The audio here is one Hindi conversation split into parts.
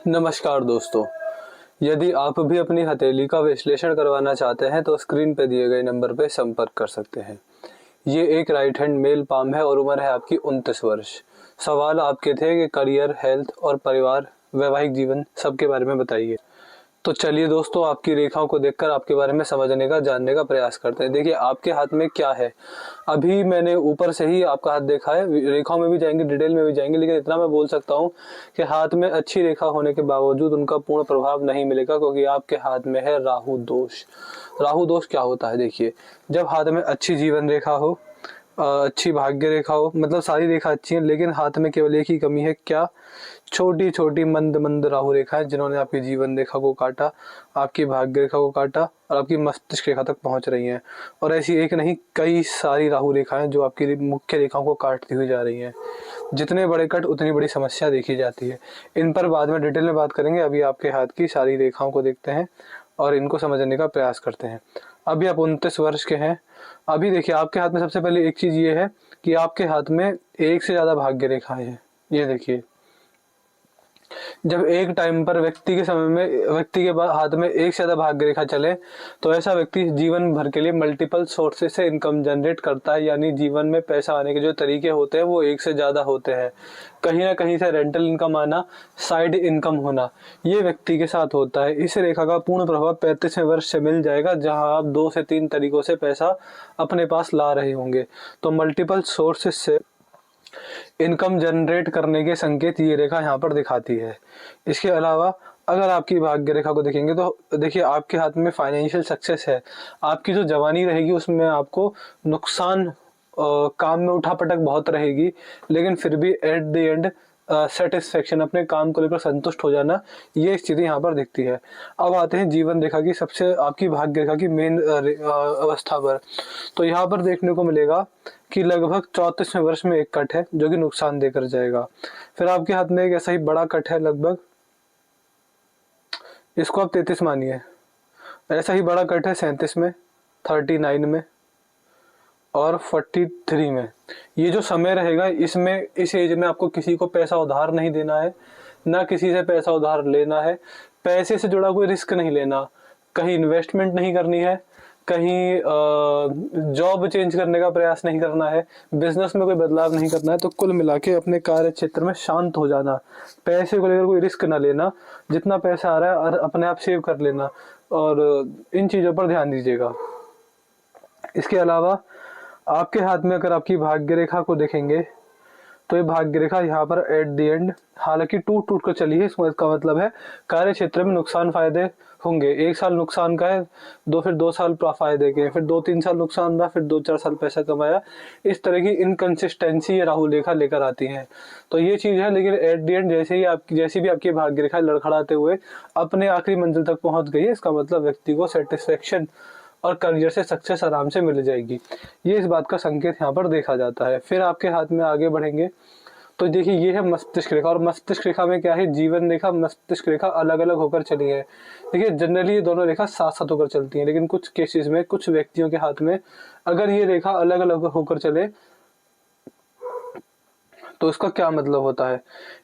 नमस्कार दोस्तों, यदि आप भी अपनी हथेली का विश्लेषण करवाना चाहते हैं तो स्क्रीन पर दिए गए नंबर पर संपर्क कर सकते हैं। ये एक राइट हैंड मेल पाम है और उम्र है आपकी 29 वर्ष। सवाल आपके थे कि करियर, हेल्थ और परिवार, वैवाहिक जीवन सबके बारे में बताइए। तो चलिए दोस्तों, आपकी रेखाओं को देखकर आपके बारे में समझने का, जानने का प्रयास करते हैं। देखिए आपके हाथ में क्या है। अभी मैंने ऊपर से ही आपका हाथ देखा है, रेखाओं में भी जाएंगे, डिटेल में भी जाएंगे, लेकिन इतना मैं बोल सकता हूँ कि हाथ में अच्छी रेखा होने के बावजूद उनका पूर्ण प्रभाव नहीं मिलेगा, क्योंकि आपके हाथ में है राहु दोष। राहु दोष क्या होता है? देखिए, जब हाथ में अच्छी जीवन रेखा हो, अच्छी भाग्य रेखा हो, मतलब सारी रेखा अच्छी है, लेकिन हाथ में केवल एक ही कमी है। क्या? छोटी छोटी मंद मंद राहु रेखा है, जिन्होंने आपकी जीवन रेखा को काटा, आपकी भाग्य रेखा को काटा और आपकी मस्तिष्क रेखा तक पहुंच रही हैं। और ऐसी एक नहीं, कई सारी राहु रेखाएं जो आपकी मुख्य रेखाओं को काटती हुई जा रही हैं। जितने बड़े कट उतनी बड़ी समस्या देखी जाती है। इन पर बाद में डिटेल में बात करेंगे। अभी आपके हाथ की सारी रेखाओं को देखते हैं और इनको समझने का प्रयास करते हैं। अभी आप 29 वर्ष के हैं। अभी देखिए, आपके हाथ में सबसे पहले एक चीज ये है कि आपके हाथ में एक से ज्यादा भाग्य रेखाएं हैं। ये देखिए, जब एक टाइम पर व्यक्ति के समय में, व्यक्ति के हाथ में एक से ज्यादा भाग्य रेखा चले, तो ऐसा व्यक्ति जीवन भर के लिए मल्टीपल सोर्सेज से इनकम जनरेट करता है। यानी जीवन में पैसा आने के जो तरीके होते हैं वो एक से ज्यादा होते हैं। कहीं ना कहीं से रेंटल इनकम आना, साइड इनकम होना, ये व्यक्ति के साथ होता है। इस रेखा का पूर्ण प्रभाव 35वें वर्ष से मिल जाएगा, जहां आप 2 से 3 तरीकों से पैसा अपने पास ला रहे होंगे। तो मल्टीपल सोर्सेज से इनकम जनरेट करने के संकेत ये रेखा यहाँ पर दिखाती है। इसके अलावा अगर आपकी भाग्य रेखा को देखेंगे तो देखिए, आपके हाथ में फाइनेंशियल सक्सेस है। आपकी जो जवानी रहेगी उसमें आपको नुकसान, काम में उठापटक बहुत रहेगी, लेकिन फिर भी एट द एंड सेटिस्फेक्शन, अपने काम को लेकर संतुष्ट हो जाना, ये स्थिति यहाँ पर दिखती है। अब आते हैं जीवन रेखा की, सबसे आपकी भाग्य रेखा की मेन अवस्था पर। तो यहाँ पर देखने को मिलेगा कि लगभग 34वें वर्ष में एक कट है जो कि नुकसान देकर जाएगा। फिर आपके हाथ में एक ऐसा ही बड़ा कट है, लगभग इसको आप 33 मानिए। ऐसा ही बड़ा कट है 37 में, 39 में और 43 में। ये जो समय रहेगा, इसमें, इस एज में आपको किसी को पैसा उधार नहीं देना है, ना किसी से पैसा उधार लेना है। पैसे से जुड़ा कोई रिस्क नहीं लेना, कहीं इन्वेस्टमेंट नहीं करनी है, कहीं जॉब चेंज करने का प्रयास नहीं करना है, बिजनेस में कोई बदलाव नहीं करना है। तो कुल मिला के अपने कार्य क्षेत्र में शांत हो जाना, पैसे को लेकर कोई रिस्क ना लेना, जितना पैसा आ रहा है और अपने आप सेव कर लेना, और इन चीज़ों पर ध्यान दीजिएगा। इसके अलावा आपके हाथ में अगर आपकी भाग्य रेखा को देखेंगे तो ये भाग्य रेखा यहाँ पर एट द एंड, हालांकि टूट टूट कर चली है, इसका मतलब है कार्य क्षेत्र में नुकसान फायदे होंगे। 1 साल नुकसान का है, फिर 2 साल फायदे के, फिर 2-3 साल नुकसान रहा, फिर 2-4 साल पैसा कमाया। इस तरह की इनकंसिस्टेंसी ये राहु रेखा लेकर आती है। तो ये चीज है, लेकिन एट द एंड जैसी भी आपकी भाग्य रेखा लड़खड़ाते हुए अपने आखिरी मंजिल तक पहुंच गई है, इसका मतलब व्यक्ति को सेटिस्फेक्शन और करियर से सक्सेस आराम से मिल जाएगी। ये इस बात का संकेत यहाँ पर देखा जाता है। फिर आपके हाथ में आगे बढ़ेंगे तो देखिए, ये है मस्तिष्क रेखा। और मस्तिष्क रेखा में क्या है, जीवन रेखा, मस्तिष्क रेखा अलग अलग होकर चली है। देखिए, जनरली ये दोनों रेखा साथ साथ होकर चलती हैं, लेकिन कुछ केसेस में, कुछ व्यक्तियों के हाथ में अगर ये रेखा अलग अलग होकर चले तो इसका क्या मतलब होता है?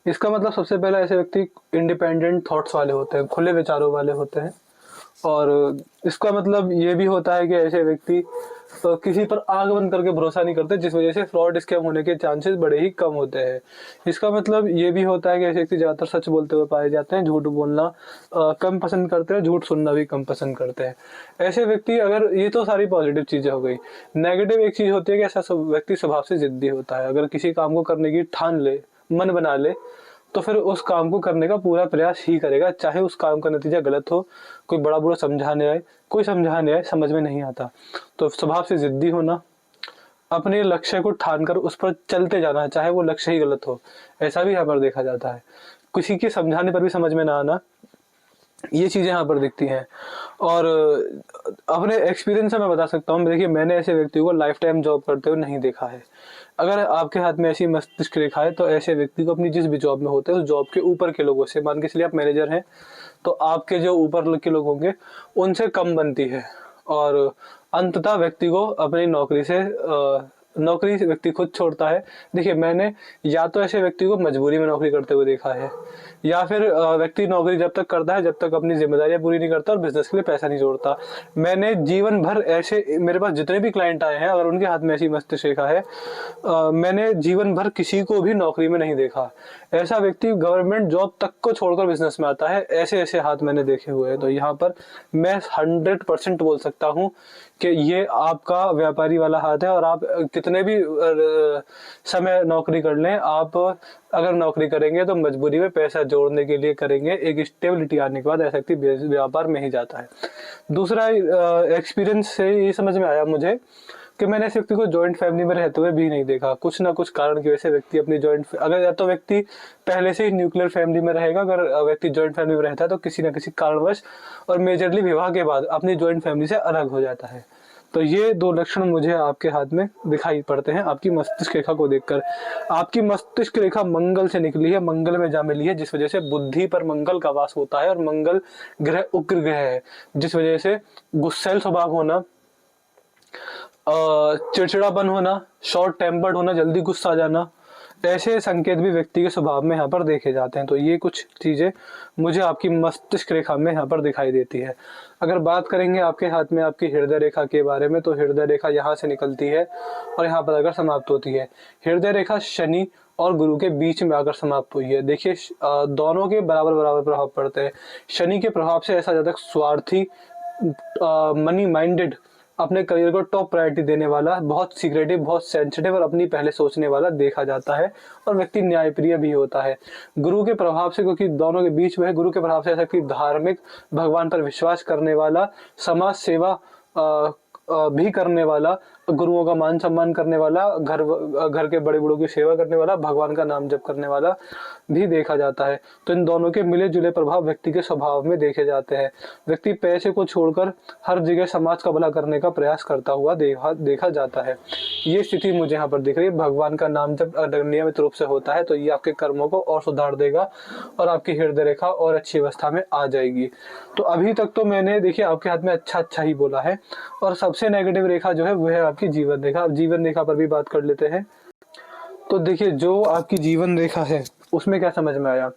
इसका मतलब सबसे पहला, ऐसे व्यक्ति इंडिपेंडेंट थॉट्स वाले होते हैं, खुले विचारों वाले होते हैं। और इसका मतलब ये भी होता है कि ऐसे व्यक्ति किसी पर आंख बंद करके भरोसा नहीं करते, जिस वजह से फ्रॉड स्कैम होने के चांसेस बड़े ही कम होते हैं। इसका मतलब ये भी होता है कि ऐसे व्यक्ति ज्यादातर सच बोलते हुए पाए जाते हैं, झूठ बोलना कम पसंद करते हैं, झूठ सुनना भी कम पसंद करते हैं। ऐसे व्यक्ति, अगर ये तो सारी पॉजिटिव चीजें हो गई। नेगेटिव एक चीज होती है कि ऐसा व्यक्ति स्वभाव से जिद्दी होता है। अगर किसी काम को करने की ठान ले, मन बना ले, तो फिर उस काम को करने का पूरा प्रयास ही करेगा, चाहे उस काम का नतीजा गलत हो, कोई बड़ा बुरा समझाने आए, कोई समझाने आए, समझ में नहीं आता। तो स्वभाव से जिद्दी होना, अपने लक्ष्य को ठान कर उस पर चलते जाना, चाहे वो लक्ष्य ही गलत हो, ऐसा भी यहाँ पर देखा जाता है। किसी के समझाने पर भी समझ में ना आना, ये चीजें यहाँ पर दिखती हैं। और अपने एक्सपीरियंस से मैं बता सकता हूँ, देखिए, मैंने ऐसे व्यक्तियों को लाइफ टाइम जॉब करते हुए नहीं देखा है। अगर आपके हाथ में ऐसी मस्तिष्क रेखा है तो ऐसे व्यक्ति को अपनी जिस भी जॉब में होते हैं उस जॉब के ऊपर के लोगों से, मान के चलिए आप मैनेजर हैं, तो आपके जो ऊपर के लोग होंगे उनसे कम बनती है, और अंततः व्यक्ति को अपनी नौकरी से नौकरी से व्यक्ति खुद छोड़ता है। देखिए, मैंने या तो ऐसे व्यक्ति को मजबूरी में नौकरी करते हुए देखा है, या फिर व्यक्ति नौकरी जब तक करता है जब तक अपनी जिम्मेदारियां पूरी नहीं करता और बिजनेस के लिए पैसा नहीं जोड़ता। मैंने जीवन भर ऐसे, मेरे पास जितने भी क्लाइंट आए हैं, अगर उनके हाथ में ऐसी मस्तिष्क रेखा है, मैंने जीवन भर किसी को भी नौकरी में नहीं देखा। ऐसा व्यक्ति गवर्नमेंट जॉब तक को छोड़कर बिजनेस में आता है। ऐसे ऐसे हाथ मैंने देखे हुए हैं। तो यहाँ पर मैं 100% बोल सकता हूँ कि ये आपका व्यापारी वाला हाथ है। और आप कितने भी समय नौकरी कर लें, आप अगर नौकरी करेंगे तो मजबूरी में पैसा जोड़ने के लिए करेंगे। एक स्टेबिलिटी आने के बाद ऐसा व्यक्ति व्यापार में ही जाता है। दूसरा, एक्सपीरियंस से ये समझ में आया मुझे कि मैंने इस व्यक्ति को जॉइंट फैमिली में रहते हुए भी नहीं देखा। कुछ ना कुछ कारण की वजह से व्यक्ति अपनी अगर या तो व्यक्ति पहले से ही न्यूक्लियर फैमिली में रहेगा, अगर व्यक्ति जॉइंट फैमिली में रहता है तो किसी ना किसी कारणवश और मेजरली विवाह के बाद अपनी जॉइंट फैमिली से अलग हो जाता है। तो ये 2 लक्षण मुझे आपके हाथ में दिखाई पड़ते हैं आपकी मस्तिष्क रेखा को देखकर। आपकी मस्तिष्क रेखा मंगल से निकली है, मंगल में जा मिली है, जिस वजह से बुद्धि पर मंगल का वास होता है। और मंगल ग्रह उग्र ग्रह है, जिस वजह से गुस्सैल स्वभाव होना, चिड़चिड़ापन होना, शॉर्ट टेम्पर्ड होना, जल्दी गुस्सा आ जाना, ऐसे संकेत भी व्यक्ति के स्वभाव में यहाँ पर देखे जाते हैं। तो ये कुछ चीजें मुझे आपकी मस्तिष्क रेखा में यहाँ पर दिखाई देती है। अगर बात करेंगे आपके हाथ में आपकी हृदय रेखा के बारे में, तो हृदय रेखा यहाँ से निकलती है और यहाँ पर आकर समाप्त होती है। हृदय रेखा शनि और गुरु के बीच में आकर समाप्त हुई है। देखिए, दोनों के बराबर बराबर प्रभाव पड़ते हैं। शनि के प्रभाव से ऐसा ज्यादा स्वार्थी, मनी माइंडेड, अपने करियर को टॉप प्रायोरिटी देने वाला, बहुत सीक्रेटिव, बहुत सेंसिटिव और अपनी पहले सोचने वाला देखा जाता है। और व्यक्ति न्यायप्रिय भी होता है। गुरु के प्रभाव से, क्योंकि दोनों के बीच में है, गुरु के प्रभाव से ऐसा कि धार्मिक, भगवान पर विश्वास करने वाला, समाज सेवा भी करने वाला, गुरुओं का मान सम्मान करने वाला, घर के बड़े बूढ़ों की सेवा करने वाला, भगवान का नाम जप करने वाला भी देखा जाता है। तो इन दोनों के मिले जुले प्रभाव व्यक्ति के स्वभाव में देखे जाते हैं। व्यक्ति पैसे को छोड़कर हर जगह समाज का भला करने का प्रयास करता हुआ देखा जाता है। ये स्थिति मुझे यहाँ पर दिख रही है। भगवान का नाम जब नियमित रूप से होता है तो ये आपके कर्मों को और सुधार देगा और आपकी हृदय रेखा और अच्छी अवस्था में आ जाएगी। तो अभी तक तो मैंने, देखिए, आपके हाथ में अच्छा ही बोला है। और सबसे नेगेटिव रेखा जो है वो है आपकी जीवन रेखा। अब जीवन रेखा पर भी बात कर लेते हैं। तो देखिए, जो आपकी जीवन रेखा है उसमें क्या समझ में आया।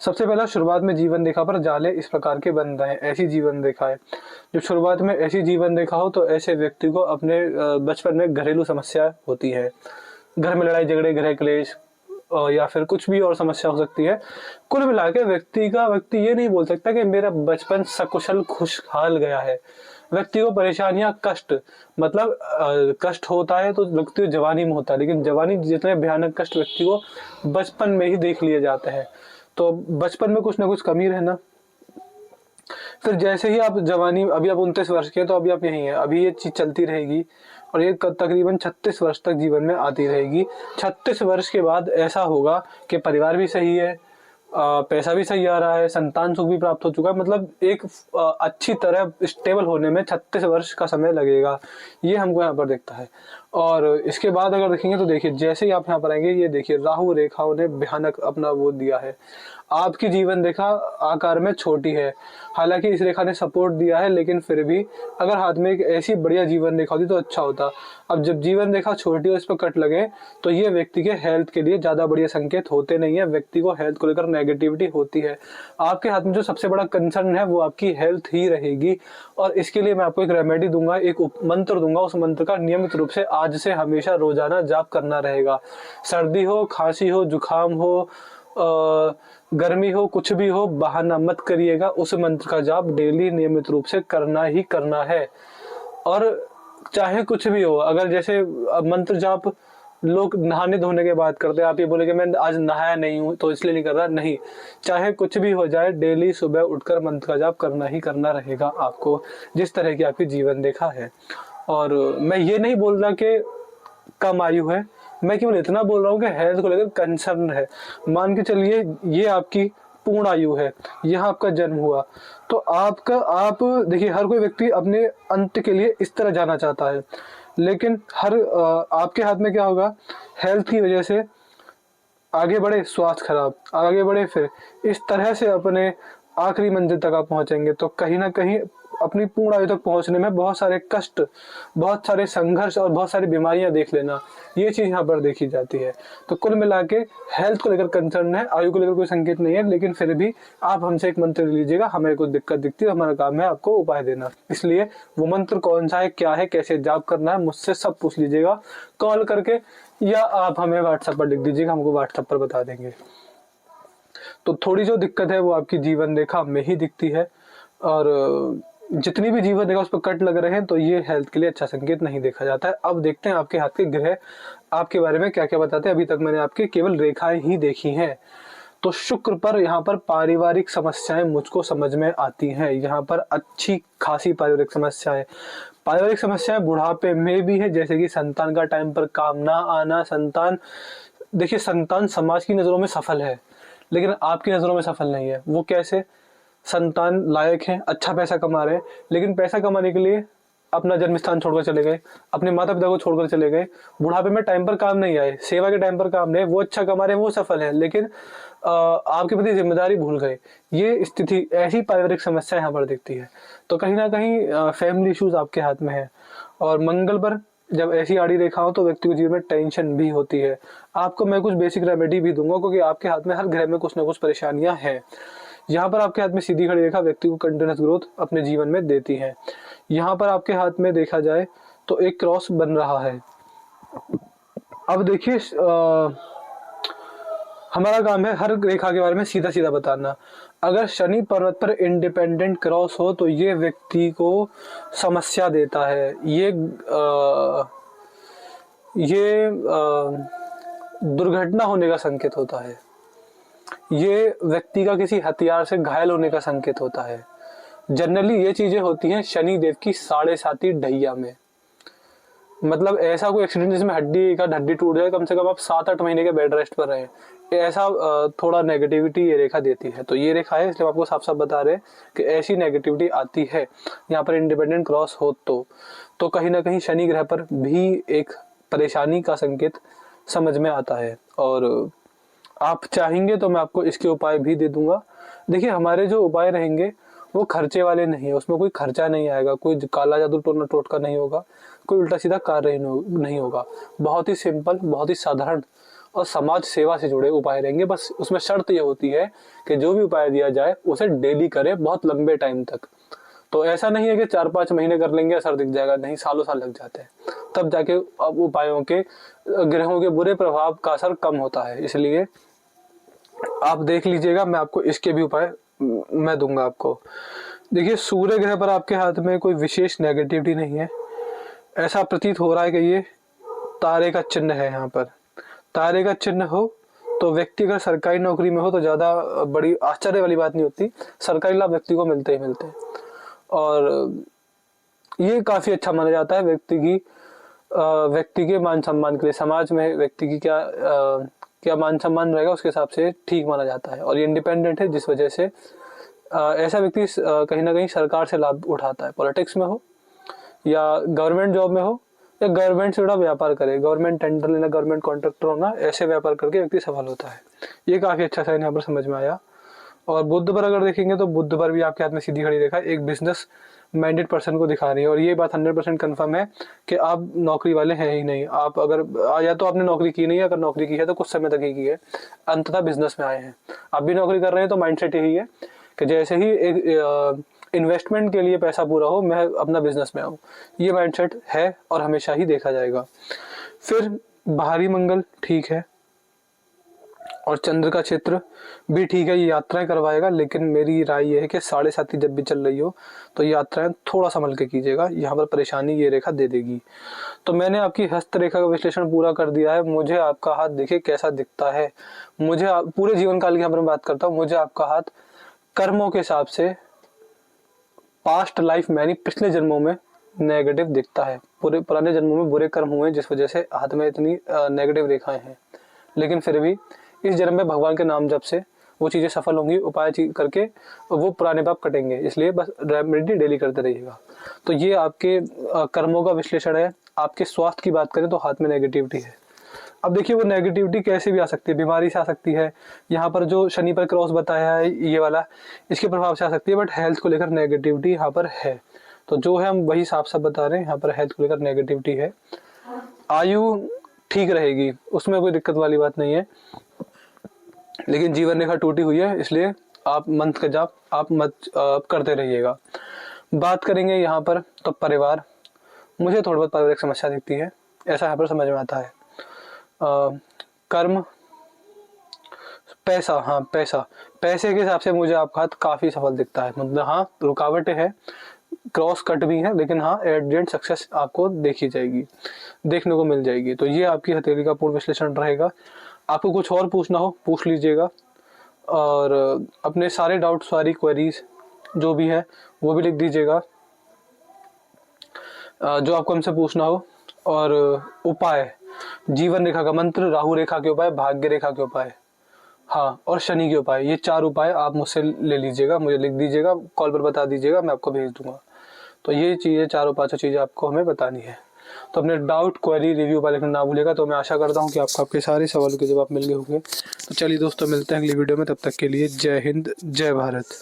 सबसे पहला, शुरुआत में जीवन रेखा पर जाले इस प्रकार के बन रहे हैं। ऐसी जीवन रेखा है, जब शुरुआत में ऐसी जीवन रेखा हो तो ऐसे व्यक्ति को अपने बचपन में घरेलू समस्या होती है। घर में लड़ाई झगड़े, गृह क्लेश, या फिर कुछ भी और समस्या हो सकती है। कुल मिला के व्यक्ति ये नहीं बोल सकता कि मेरा बचपन सकुशल खुशहाल गया है। व्यक्ति को परेशानियां, कष्ट, मतलब कष्ट होता है तो व्यक्ति को जवानी में होता है, लेकिन जवानी जितने भयानक कष्ट व्यक्ति को बचपन में ही देख लिए जाते हैं। तो बचपन में कुछ ना कुछ कमी रहना, फिर जैसे ही आप जवानी, अभी आप 29 वर्ष के हैं तो अभी आप यही हैं, अभी ये चीज चलती रहेगी और ये तकरीबन 36 वर्ष तक जीवन में आती रहेगी। 36 वर्ष के बाद ऐसा होगा कि परिवार भी सही है, पैसा भी सही आ रहा है, संतान सुख भी प्राप्त हो चुका है। मतलब एक अच्छी तरह स्टेबल होने में 36 वर्ष का समय लगेगा, ये हमको यहाँ पर दिखता है। और इसके बाद अगर देखेंगे तो देखिए, जैसे ही आप यहाँ पर आएंगे, ये देखिए राहु रेखाओं ने भयानक अपना वो दिया है। आपकी जीवन रेखा आकार में छोटी है, हालांकि इस रेखा ने सपोर्ट दिया है, लेकिन फिर भी अगर हाथ में एक ऐसी बढ़िया जीवन रेखा होती तो अच्छा होता। अब जब जीवन रेखा छोटी हो, इस पर कट लगे, तो ये व्यक्ति के हेल्थ के लिए ज्यादा बढ़िया संकेत होते नहीं है। व्यक्ति को हेल्थ को लेकर नेगेटिविटी होती है। आपके हाथ में जो सबसे बड़ा कंसर्न है वो आपकी हेल्थ ही रहेगी। और इसके लिए मैं आपको एक रेमेडी दूंगा, एक मंत्र दूंगा। उस मंत्र का नियमित रूप से आज से हमेशा रोजाना जाप करना रहेगा। सर्दी हो, खांसी हो, जुकाम हो, गर्मी हो, कुछ भी हो, बहाना मत करिएगा। उस मंत्र का जाप डेली नियमित रूप से करना ही करना है। और चाहे कुछ भी हो, अगर जैसे मंत्र जाप लोग नहाने धोने के बाद करते हैं, आप ये बोले कि मैं आज नहाया नहीं हूं तो इसलिए नहीं कर रहा, नहीं, चाहे कुछ भी हो जाए, डेली सुबह उठकर मंत्र का जाप करना ही करना रहेगा आपको, जिस तरह की आपकी जीवन रेखा है। और मैं ये नहीं बोल रहा कि कम आयु है, मैं केवल इतना बोल रहा हूँ कि हेल्थ को लेकर कंसर्न है। मान के चलिए ये आपकी पूर्ण आयु है, यहाँ आपका जन्म हुआ, तो आप देखिए, हर कोई व्यक्ति अपने अंत के लिए इस तरह जाना चाहता है, लेकिन आपके हाथ में क्या होगा, हेल्थ की वजह से आगे बढ़े, स्वास्थ्य खराब, आगे बढ़े, फिर इस तरह से अपने आखिरी मंजिल तक आप पहुंचेंगे। तो कहीं ना कहीं अपनी पूर्ण आयु तक पहुंचने में बहुत सारे कष्ट, बहुत सारे संघर्ष और बहुत सारी बीमारियां देख लेना, ये चीज यहाँ पर देखी जाती है। तो कुल मिला के हेल्थ को लेकर कंसर्न है, आयु को लेकर कोई संकेत नहीं है, लेकिन फिर भी आप हमसे एक मंत्र लीजिएगा, हमें कुछ दिक्कत दिखती है, हमारा काम है आपको उपाय देना। इसलिए वो मंत्र कौन सा है, क्या है, कैसे जाप करना है, मुझसे सब पूछ लीजिएगा कॉल करके, या आप हमें व्हाट्सएप पर लिख दीजिएगा, हमको व्हाट्सएप पर बता देंगे। तो थोड़ी जो दिक्कत है वो आपकी जीवन रेखा में ही दिखती है, और जितनी भी जीवन रेखा उस पर कट लग रहे हैं तो ये हेल्थ के लिए अच्छा संकेत नहीं देखा जाता है। अब देखते हैं आपके हाथ के ग्रह आपके बारे में क्या क्या बताते हैं। अभी तक मैंने आपके केवल रेखाएं ही देखी हैं। तो शुक्र पर यहाँ पर पारिवारिक समस्याएं मुझको समझ में आती हैं। यहाँ पर अच्छी खासी पारिवारिक समस्याएं बुढ़ापे में भी है, जैसे कि संतान का टाइम पर काम ना आना। संतान, देखिए संतान समाज की नजरों में सफल है, लेकिन आपकी नजरों में सफल नहीं है। वो कैसे? संतान लायक है, अच्छा पैसा कमा रहे हैं, लेकिन पैसा कमाने के लिए अपना जन्म स्थान छोड़कर चले गए, अपने माता पिता को छोड़कर चले गए, बुढ़ापे में टाइम पर काम नहीं आए, सेवा के टाइम पर काम नहीं, वो अच्छा कमा रहे हैं, वो सफल है, लेकिन आपके प्रति जिम्मेदारी भूल गए। ये स्थिति, ऐसी पारिवारिक समस्या यहाँ पर दिखती है। तो कहीं ना कहीं फैमिली इश्यूज आपके हाथ में है। और मंगल पर जब ऐसी आड़ी रेखा हो तो व्यक्ति को जीवन में टेंशन भी होती है। आपको मैं कुछ बेसिक रेमेडी भी दूंगा, क्योंकि आपके हाथ में हर ग्रह में कुछ ना कुछ परेशानियां हैं। यहाँ पर आपके हाथ में सीधी खड़ी रेखा व्यक्ति को कंटिन्यूस ग्रोथ अपने जीवन में देती है। यहाँ पर आपके हाथ में देखा जाए तो एक क्रॉस बन रहा है। अब देखिए, हमारा काम है हर रेखा के बारे में सीधा सीधा बताना। अगर शनि पर्वत पर इंडिपेंडेंट क्रॉस हो तो ये व्यक्ति को समस्या देता है। ये दुर्घटना होने का संकेत होता है। ये व्यक्ति का किसी हथियार से घायल होने का संकेत होता है। जनरली ये चीजें होती हैं शनि देव की 7.5 ढैया में। मतलब ऐसा कोई एक्सीडेंट जिसमें हड्डी टूट जाए, कम से कम आप 7-8 महीने के बेड रेस्ट पर रहे, ऐसा थोड़ा नेगेटिविटी ये रेखा देती है। तो ये रेखा है, इसलिए आपको साफ साफ बता रहे हैं कि ऐसी नेगेटिविटी आती है यहाँ पर इंडिपेंडेंट क्रॉस हो तो कहीं ना कहीं शनि ग्रह पर भी एक परेशानी का संकेत समझ में आता है। और आप चाहेंगे तो मैं आपको इसके उपाय भी दे दूंगा। देखिए, हमारे जो उपाय रहेंगे वो खर्चे वाले नहीं है, उसमें कोई खर्चा नहीं आएगा, कोई काला जादू टोना टोटका नहीं होगा, कोई उल्टा सीधा कार्य नहीं होगा। बहुत ही सिंपल, बहुत ही साधारण और समाज सेवा से जुड़े उपाय रहेंगे। बस उसमें शर्त ये होती है कि जो भी उपाय दिया जाए उसे डेली करें, बहुत लंबे टाइम तक। तो ऐसा नहीं है कि 4-5 महीने कर लेंगे असर दिख जाएगा, नहीं, सालों साल लग जाते हैं, तब जाके अब उपायों के, ग्रहों के बुरे प्रभाव का असर कम होता है। इसलिए आप देख लीजिएगा, मैं आपको इसके भी उपाय मैं दूंगा आपको। देखिए, सूर्य ग्रह पर आपके हाथ में कोई विशेष नेगेटिविटी नहीं है। ऐसा प्रतीत हो रहा है कि ये तारे का चिन्ह है। यहाँ पर तारे का चिन्ह हो तो व्यक्ति अगर सरकारी नौकरी में हो तो ज्यादा बड़ी आश्चर्य वाली बात नहीं होती, सरकारी लाभ व्यक्ति को मिलते ही मिलते हैं। और ये काफी अच्छा माना जाता है व्यक्ति के मान सम्मान के लिए। समाज में व्यक्ति की क्या मान सम्मान रहेगा उसके हिसाब से ठीक माना जाता है। और ये इंडिपेंडेंट है, जिस वजह से ऐसा व्यक्ति कहीं ना कहीं सरकार से लाभ उठाता है। पॉलिटिक्स में हो या गवर्नमेंट जॉब में हो या गवर्नमेंट से जुड़ा व्यापार करे, गवर्नमेंट टेंडर लेना, गवर्नमेंट कॉन्ट्रैक्टर होना, ऐसे व्यापार करके व्यक्ति सफल होता है। ये काफी अच्छा साइन यहाँ पर समझ में आया। और बुध पर अगर देखेंगे तो बुध पर भी आपके हाथ में सीधी खड़ी रेखा एक बिजनेस माइंडेड पर्सन को दिखा रही है। और ये बात 100% कंफर्म है कि आप नौकरी वाले हैं ही नहीं। आप अगर या तो आपने नौकरी की नहीं है, अगर नौकरी की है तो कुछ समय तक ही की है, अंततः बिजनेस में आए हैं। आप भी नौकरी कर रहे हैं तो माइंडसेट यही है कि जैसे ही एक इन्वेस्टमेंट के लिए पैसा पूरा हो, मैं अपना बिजनेस में आऊँ। ये माइंडसेट है और हमेशा ही देखा जाएगा। फिर बाहरी मंगल ठीक है और चंद्र का क्षेत्र भी ठीक है, ये यात्राएं करवाएगा। लेकिन मेरी राय ये है कि 7.5 जब भी चल रही हो तो यात्राएं थोड़ा संभल के कीजिएगा, यहाँ पर परेशानी ये रेखा दे देगी। तो मैंने आपकी हस्त रेखा का विश्लेषण पूरा कर दिया है। मुझे आपका हाथ देखिए कैसा दिखता है। मुझे पूरे जीवन काल की यहाँ पर बात करता हूँ, मुझे आपका हाथ कर्मों के हिसाब से पास्ट लाइफ में, यानी पिछले जन्मों में नेगेटिव दिखता है। पूरे पुराने जन्मों में बुरे कर्म हुए जिस वजह से हाथ में इतनी नेगेटिव रेखाएं हैं। लेकिन फिर भी इस जन्म में भगवान के नाम जप से वो चीजें सफल होंगी, उपाय करके वो पुराने पाप कटेंगे। इसलिए बस रेमेडी डेली करते रहिएगा। तो ये आपके कर्मों का विश्लेषण है। आपके स्वास्थ्य की बात करें तो हाथ में नेगेटिविटी है। अब देखिए वो नेगेटिविटी कैसे भी आ सकती है, बीमारी से आ सकती है, यहाँ पर जो शनि पर क्रॉस बताया है ये वाला, इसके प्रभाव से आ सकती है, बट हेल्थ को लेकर नेगेटिविटी यहाँ पर है। तो जो है हम वही साफ साफ बता रहे हैं, यहाँ पर हेल्थ को लेकर नेगेटिविटी है। आयु ठीक रहेगी, उसमें कोई दिक्कत वाली बात नहीं है, लेकिन जीवन रेखा टूटी हुई है, इसलिए आप मंत्र का जाप आप मत करते रहिएगा। बात करेंगे यहाँ पर तो परिवार, मुझे थोड़ी बहुत पारिवारिक समस्या दिखती है, ऐसा यहाँ पर समझ में आता है। कर्म, पैसा, हाँ पैसे के हिसाब से मुझे आपका हाथ काफी सफल दिखता है, मतलब हाँ रुकावटें हैं, क्रॉस कट भी है, लेकिन हाँ एट द एंड सक्सेस आपको देखी जाएगी, देखने को मिल जाएगी। तो ये आपकी हथेली का पूर्ण विश्लेषण रहेगा। आपको कुछ और पूछना हो पूछ लीजिएगा, और अपने सारे डाउट, सारी क्वेरीज जो भी है वो भी लिख दीजिएगा, जो आपको हमसे पूछना हो। और उपाय, जीवन रेखा का मंत्र, राहु रेखा के उपाय, भाग्य रेखा के उपाय, हाँ और शनि के उपाय, ये 4 उपाय आप मुझसे ले लीजिएगा, मुझे लिख दीजिएगा, कॉल पर बता दीजिएगा, मैं आपको भेज दूंगा। तो ये चीज़ें 4-5 चीज़ें आपको हमें बतानी है। तो अपने डाउट, क्वेरी, रिव्यू पर लिखना ना भूलिएगा। तो मैं आशा करता हूँ कि आपको आपके सारे सवालों के जवाब मिल गए होंगे। तो चलिए दोस्तों, मिलते हैं अगली वीडियो में, तब तक के लिए जय हिंद, जय भारत।